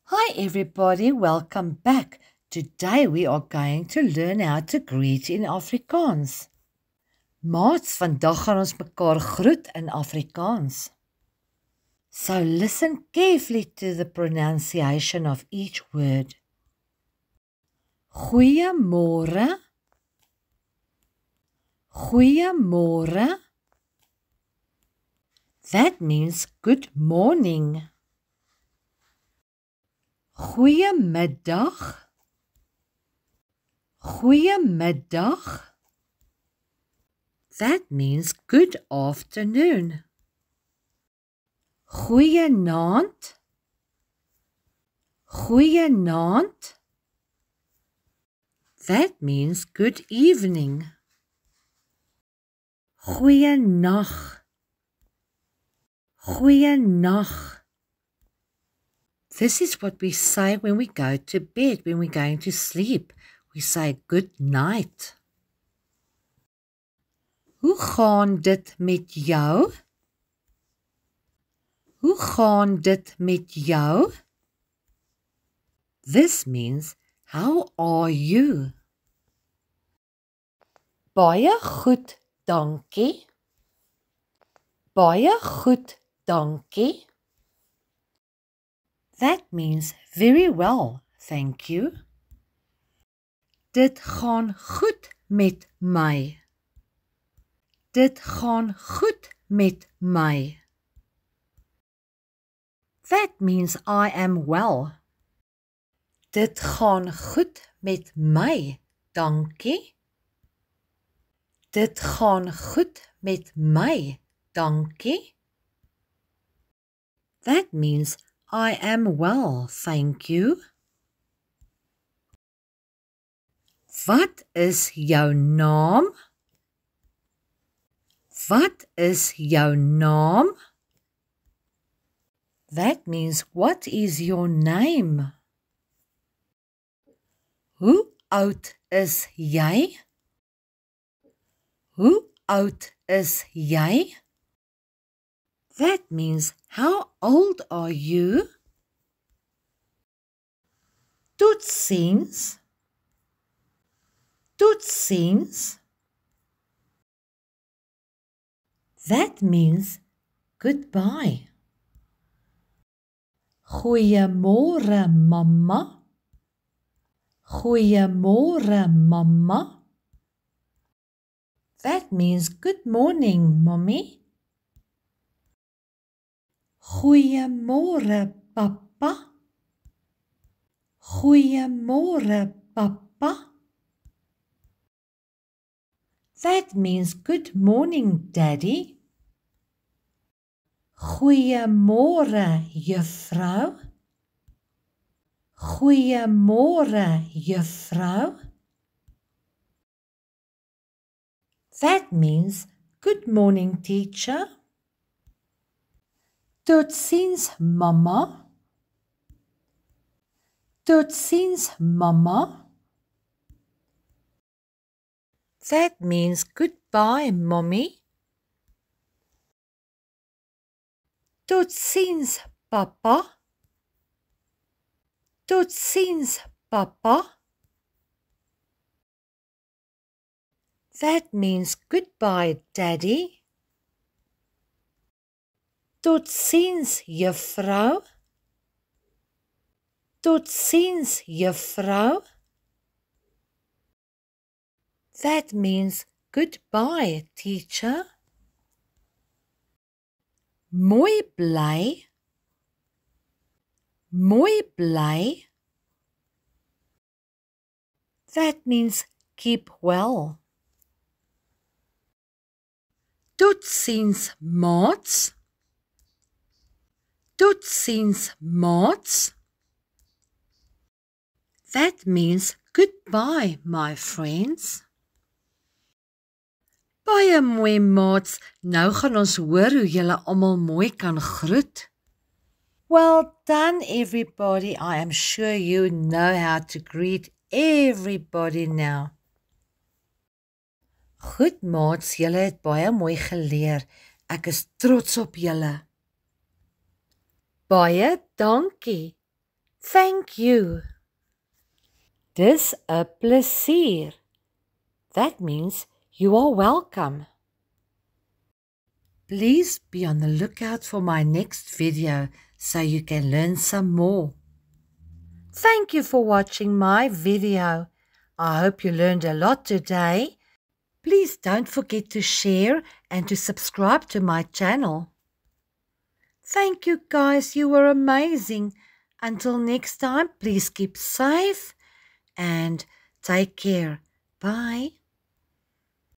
Hi everybody, welcome back. Today we are going to learn how to greet in Afrikaans. Maats, vandag gaan ons mekaar groet in Afrikaans. So listen carefully to the pronunciation of each word. Goeiemôre. Goeiemôre. That means good morning. Goeiemiddag. Goeiemiddag. That means good afternoon. Goeienaand. Goeienaand. That means good evening. Goeienag. Goeienag. This is what we say when we go to bed, when we're going to sleep. We say good night. Hoe gaan dit met jou? Hoe gaan dit met jou? This means, how are you? Baie goed, dankie. Baie goed, dankie. That means very well, thank you. Dit gaan goed met my. Dit gaan goed met my. That means I am well. Dit gaan goed met my, dankie. Dit gaan goed met my, dankie. That means I am well, thank you. Wat is jou naam? Wat is jou naam? That means what is your name? Hoe oud is jy? Hoe oud is jy? That means how old are you? Totsiens. Totsiens. That means goodbye. Goeiemôre mamma. Goeiemôre mamma. That means good morning, mommy. Goeiemôre papa. Goeiemôre papa. That means good morning, daddy. Goeiemôre juffrou. Goeiemôre juffrou. That means good morning, teacher. Totsiens, mama. Totsiens, mama. That means goodbye, mommy. Totsiens, papa. Totsiens, papa. That means goodbye, daddy. Totsiens, juffrou. Totsiens, juffrou. That means goodbye, teacher. Mooi bly. Mooi bly. That means keep well. Totsiens, maats. Totsiens, maats. That means goodbye, my friends. Baie mooi maats, nou gaan ons hoor hoe julle almal mooi kan groet. Well done everybody, I am sure you know how to greet everybody now. Goed maats, julle het baie mooi geleer. Ek is trots op julle. Baie dankie. Thank you. Dis 'n plesier. That means you are welcome. Please be on the lookout for my next video so you can learn some more. Thank you for watching my video. I hope you learned a lot today. Please don't forget to share and to subscribe to my channel. Thank you guys, you were amazing. Until next time, please keep safe and take care. Bye.